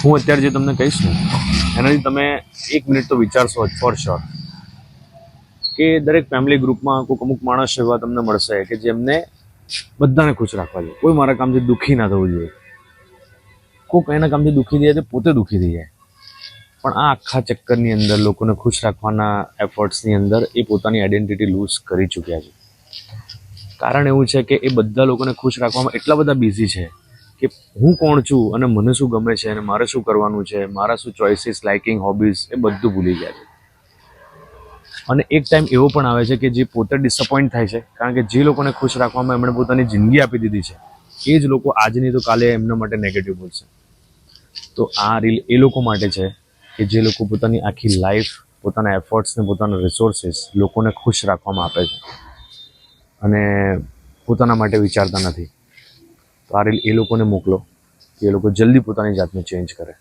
હું અત્યારે જે તમને કહીશ ને એનાથી તમે 1 મિનિટ તો વિચારશો ફોર શ્યોર કે દરેક ફેમિલી ગ્રુપમાં કોઈક અમુક માણસ એવા તમને મળશે કે જેમને બધાને ખુશ રાખવા જોઈએ. કોઈ મારા કામથી દુઃખી ના થવું જોઈએ. કોઈક એના કામથી દુઃખી થઈ જાય તો પોતે દુઃખી થઈ જાય. પણ આ આખા ચક્કરની અંદર લોકોને ખુશ રાખવાના એફર્ટ્સની અંદર એ પોતાની આઈડેન્ટિટી લૂઝ કરી ચૂક્યા છે. કારણ એવું છે કે એ બધા લોકોને ખુશ રાખવામાં એટલા બધા બિઝી છે કે હું કોણ છું અને મને શું ગમે છે અને મારે શું કરવાનું છે, મારા શું ચોઇસીસ, લાઇકિંગ, હોબીઝ, એ બધું ભૂલી ગયા છે. અને એક ટાઈમ એવો પણ આવે છે કે જે પોતે ડિસઅપોઇન્ટ થાય છે, કારણ કે જે લોકોને ખુશ રાખવામાં એમણે પોતાની જિંદગી આપી દીધી છે એ જ લોકો આજની તો કાલે એમના માટે નેગેટિવ બોલશે. તો આ રીલ એ લોકો માટે છે કે જે લોકો પોતાની આખી લાઈફ, પોતાના એફર્ટ્સને પોતાના રિસોર્સિસ લોકોને ખુશ રાખવામાં આપે છે અને પોતાના માટે વિચારતા નથી. તો આ રીલ એ લોકોને મોકલો કે એ લોકો જલ્દી પોતાની જાતને ચેન્જ કરે.